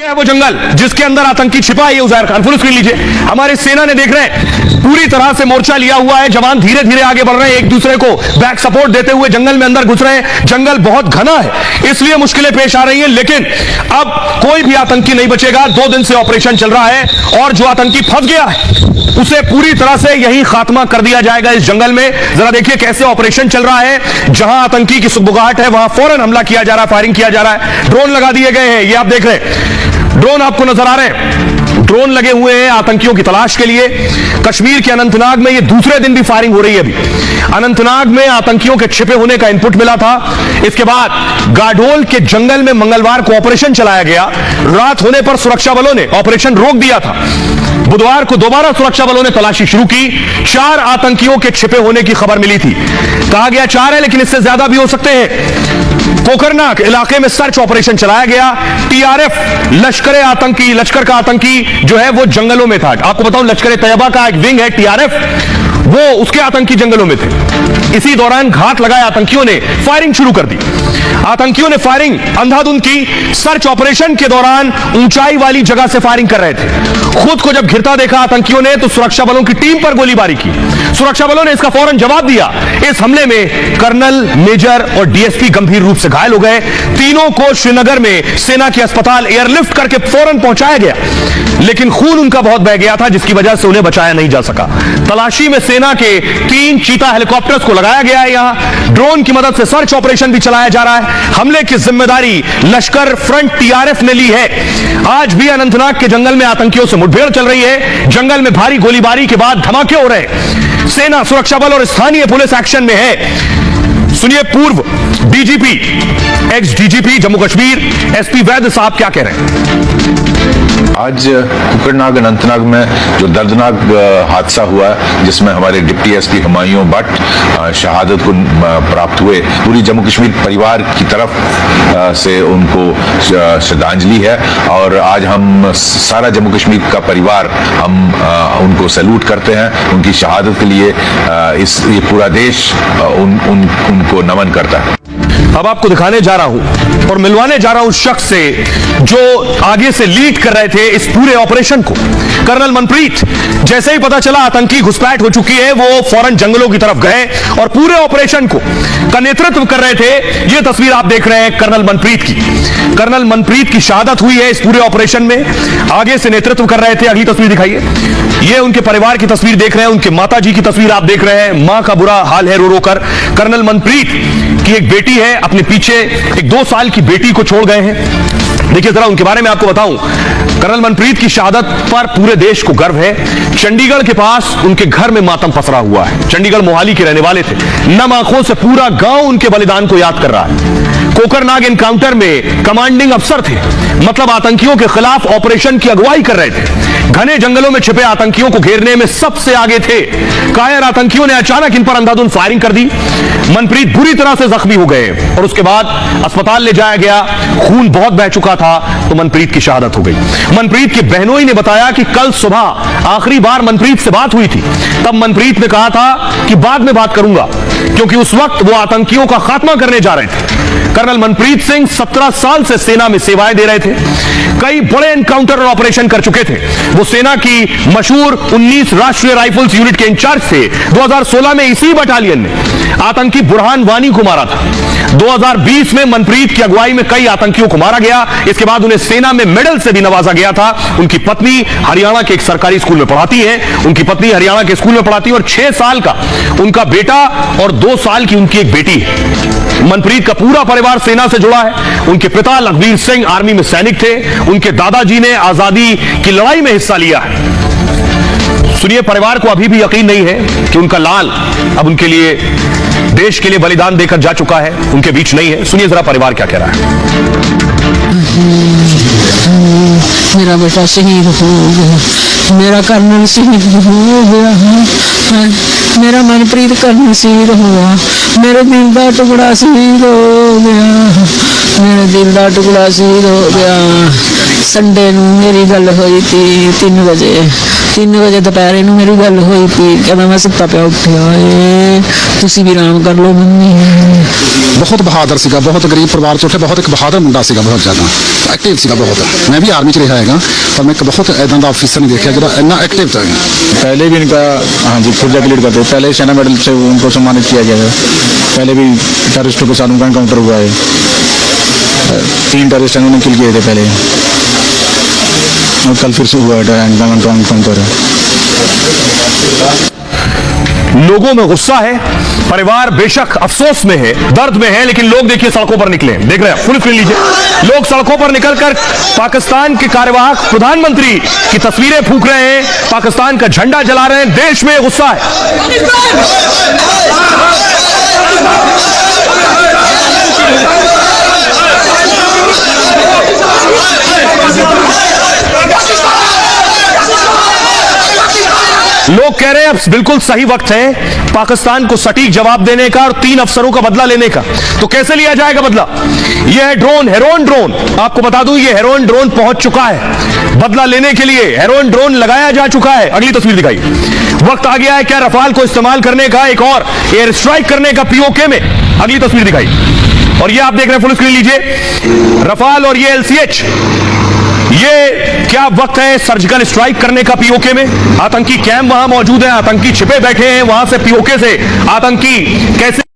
क्या है वो जंगल जिसके अंदर आतंकी छिपा है? ये उज़ैर खान, फुल स्क्रीन लीजिए। हमारी सेना ने देख रहे हैं पूरी तरह से मोर्चा लिया हुआ है, जवान धीरे धीरे आगे बढ़ रहे हैं, एक दूसरे को बैक सपोर्ट देते हुए जंगल में अंदर घुस रहे हैं। जंगल बहुत घना है, इसलिए मुश्किलें पेश आ रही हैं, लेकिन अब कोई भी आतंकी नहीं बचेगा। 2 दिन से ऑपरेशन चल रहा है और जो आतंकी फंस गया है उसे पूरी तरह से यही खात्मा कर दिया जाएगा इस जंगल में। जरा देखिए कैसे ऑपरेशन चल रहा है। जहां आतंकी की सुगबुगाहट है वहां फौरन हमला किया जा रहा है, फायरिंग किया जा रहा है। ड्रोन लगा दिए गए हैं, ये आप देख रहे हैं, ड्रोन आपको नजर आ रहे हैं, ड्रोन लगे हुए हैं आतंकियों की तलाश के लिए। कश्मीर के अनंतनाग में ये दूसरे दिन भी फायरिंग हो रही है। अभी अनंतनाग में आतंकियों के छिपे होने का इनपुट मिला था। इसके बाद गाडोल के जंगल में मंगलवार को ऑपरेशन चलाया गया। रात होने पर सुरक्षा बलों ने ऑपरेशन रोक दिया था। बुधवार को दोबारा सुरक्षा बलों ने तलाशी शुरू की। 4 आतंकियों के छिपे होने की खबर मिली थी। कहा गया 4 है, लेकिन इससे ज्यादा भी हो सकते हैं। कोकरनाग इलाके में सर्च ऑपरेशन चलाया गया। टीआरएफ लश्कर का आतंकी जो है वो जंगलों में था। आपको बताऊं, लश्कर तैयबा का एक विंग है टीआरएफ, वो उसके आतंकी जंगलों में थे। इसी दौरान घात लगाए आतंकियों ने फायरिंग शुरू कर दी। आतंकियों ने फायरिंग अंधाधुंध की। सर्च ऑपरेशन के दौरान ऊंचाई वाली जगह से फायरिंग कर रहे थे। खुद को जब घिरता देखा आतंकियों ने तो सुरक्षा बलों की टीम पर गोलीबारी की। सुरक्षा बलों ने इसका फौरन जवाब दिया। इस हमले में कर्नल, मेजर और डीएसपी गंभीर रूप से घायल हो गए। तीनों को श्रीनगर में सेना के अस्पताल एयरलिफ्ट करके फौरन पहुंचाया गया, लेकिन खून उनका बहुत बह गया था, जिसकी वजह से उन्हें बचाया नहीं जा सका। तलाशी में सेना के 3 चीता हेलीकॉप्टर्स को लगाया गया है। यहां ड्रोन की मदद से सर्च ऑपरेशन भी चलाया जा रहा है। हमले की जिम्मेदारी लश्कर फ्रंट टीआरएफ ने ली है। आज भी अनंतनाग के जंगल में आतंकियों से मुठभेड़ चल रही है। जंगल में भारी गोलीबारी के बाद धमाके हो रहे हैं। सेना, सुरक्षा बल और स्थानीय पुलिस एक्शन में है। सुनिए पूर्व DGP, x DGP Jammu Kashmir SP वैद्य साहब क्या कह रहे हैं। आज कोकरनाग अनंतनाग में जो दर्दनाक हादसा हुआ जिसमें हमारे डिप्टी एसपी हुमायूं भट्ट शहादत को प्राप्त हुए, पूरी जम्मू कश्मीर परिवार की तरफ से उनको श्रद्धांजलि है। और आज हम सारा जम्मू कश्मीर का परिवार हम उनको सैल्यूट करते हैं। उनकी शहादत के लिए ये पूरा देश उनको नमन करता है। अब आपको दिखाने जा रहा हूं और मिलवाने जा रहा हूं उस शख्स से जो आगे से लीड कर रहे थे इस पूरे ऑपरेशन को, कर्नल मनप्रीत। जैसे ही पता चला आतंकी घुसपैठ हो चुकी है, वो फौरन जंगलों की तरफ गए और पूरे ऑपरेशन का नेतृत्व कर रहे थे। ये तस्वीर आप देख रहे हैं कर्नल मनप्रीत की। कर्नल मनप्रीत की शहादत हुई है इस पूरे ऑपरेशन में। आगे से नेतृत्व कर रहे थे। अगली तस्वीर दिखाइए। ये उनके परिवार की तस्वीर देख रहे हैं, उनके माता जी की तस्वीर आप देख रहे हैं। मां का बुरा हाल है रो रो कर। कर्नल मनप्रीत की एक बेटी है, अपने पीछे एक 2 साल की बेटी को छोड़ गए हैं। देखिए जरा उनके बारे में आपको बताऊं। कर्नल मनप्रीत की शहादत पर पूरे देश को गर्व है। चंडीगढ़ के पास उनके घर में मातम पसरा हुआ है। चंडीगढ़ मोहाली के रहने वाले थे। नम आंखों से पूरा गांव उनके बलिदान को याद कर रहा है। कोकरनाग एनकाउंटर में कमांडिंग अफसर थे, मतलब आतंकियों के खिलाफ ऑपरेशन की अगुवाई कर रहे थे। घने जंगलों में छिपे आतंकियों को घेरने में सबसे आगे थे। कायर आतंकियों ने अचानक इन पर अंधाधुंध फायरिंग कर दी। मनप्रीत बुरी तरह से जख्मी हो गए और उसके बाद अस्पताल ले जाया गया। खून बहुत बह चुका था तो मनप्रीत की शहादत हो गई। मनप्रीत के बहनोई ने बताया कि कल सुबह आखिरी बार मनप्रीत से बात हुई थी। तब मनप्रीत ने कहा था कि बाद में बात करूंगा, क्योंकि उस वक्त वो आतंकियों का खात्मा करने जा रहे थे। कर्नल मनप्रीत सिंह 17 साल से सेना में सेवाएं दे रहे थे। कई बड़े एनकाउंटर और ऑपरेशन कर चुके थे। वो सेना की मशहूर 19 राष्ट्रीय राइफल्स यूनिट के इंचार्ज थे। 2016 में इसी बटालियन ने आतंकी बुरहान वानी को मारा था। 2020 में मनप्रीत की अगुवाई में कई आतंकियों को मारा गया। इसके बाद उन्हें सेना में मेडल से भी नवाजा गया था। उनकी पत्नी हरियाणा के एक सरकारी स्कूल में पढ़ाती है। उनकी पत्नी हरियाणा के स्कूल में पढ़ाती है और 6 साल का उनका बेटा और 2 साल की उनकी एक बेटी है। मनप्रीत का पूरा परिवार सेना से जुड़ा है। उनके पिता लखबीर सिंह आर्मी में सैनिक थे। उनके दादाजी ने आजादी की लड़ाई में हिस्सा लिया है। सुनिए, परिवार को अभी भी यकीन नहीं है कि उनका लाल अब उनके लिए, देश के लिए बलिदान देकर जा चुका है, उनके बीच नहीं है। सुनिए जरा परिवार क्या कह रहा है। मेरा बेटा शहीद हो गया, मेरा कर्नल शहीद हो गया, मेरा मनप्रीत कर्नल शहीद हुआ, मेरे दिल का टुकड़ा शहीद हो गया, मेरा दिल का टुकड़ा शहीद हो गया। संडे ਨੂੰ ਮੇਰੀ ਗੱਲ ਹੋਈ ਤੀ 3 ਵਜੇ ਦੁਪਹਿਰੇ ਨੂੰ ਮੇਰੀ ਗੱਲ ਹੋਈ ਤੀ। ਕਹਿੰਦਾ ਮੈਂ ਸੁੱਤਾ ਪਿਆ ਉੱਠਿਆ ਏ, ਤੁਸੀਂ ਵੀ ਆਰਾਮ ਕਰ ਲਓ ਮੰਮੀ। ਬਹੁਤ ਬਹਾਦਰ ਸੀਗਾ, ਬਹੁਤ ਗਰੀਬ ਪਰਿਵਾਰ ਚ ਉੱਠੇ, ਬਹੁਤ ਇੱਕ ਬਹਾਦਰ ਮੁੰਡਾ ਸੀਗਾ, ਬਹੁਤ ਜ਼ਿਆਦਾ ਐਕਟਿਵ ਸੀਗਾ ਬਹੁਤ। ਮੈਂ ਵੀ ਆਰਮੀ ਚ ਰਿਹਾ ਹੈਗਾ, ਪਰ ਮੈਂ ਇੱਕ ਬਹੁਤ ਇਦਾਂ ਦਾ ऑफिसर नहीं देखा ਜਿਹੜਾ ਇੰਨਾ एक्टिव था। पहले भी इनका हाँ जी खुर्जा क्लियर करते, पहले सेना मेडल से उनको सम्मानित किया गया है। पहले भी टेररिस्टों के साथ उनका एनकाउंटर हुआ है, 3 टेररिस्ट उन्होंने किल किए थे पहले, और कल फिर से हुआ है एनकाउंटर। लोगों में गुस्सा है, परिवार बेशक अफसोस में है, दर्द में है, लेकिन लोग देखिए सड़कों पर निकले। देख रहे हैं, फुल स्क्रीन लीजिए। लोग सड़कों पर निकलकर पाकिस्तान के कार्यवाहक प्रधानमंत्री की तस्वीरें फूंक रहे हैं, पाकिस्तान का झंडा जला रहे हैं। देश में गुस्सा है। लोग कह रहे हैं अब बिल्कुल सही वक्त है पाकिस्तान को सटीक जवाब देने का और 3 अफसरों का बदला लेने का। तो कैसे लिया जाएगा बदला? यह है ड्रोन, हेरोइन ड्रोन। आपको बता दूं, यह हेरोइन ड्रोन पहुंच चुका है। बदला लेने के लिए हेरोइन ड्रोन लगाया जा चुका है। अगली तस्वीर दिखाई। वक्त आ गया है क्या रफाल को इस्तेमाल करने का, एक और एयर स्ट्राइक करने का पीओके में? अगली तस्वीर दिखाई। और ये आप देख रहे हैं, फुल स्क्रीन लीजिए। रफाल और ये LCH, ये क्या वक्त है सर्जिकल स्ट्राइक करने का पीओके में? आतंकी कैंप वहां मौजूद है, आतंकी छिपे बैठे हैं, वहां से पीओके से आतंकी कैसे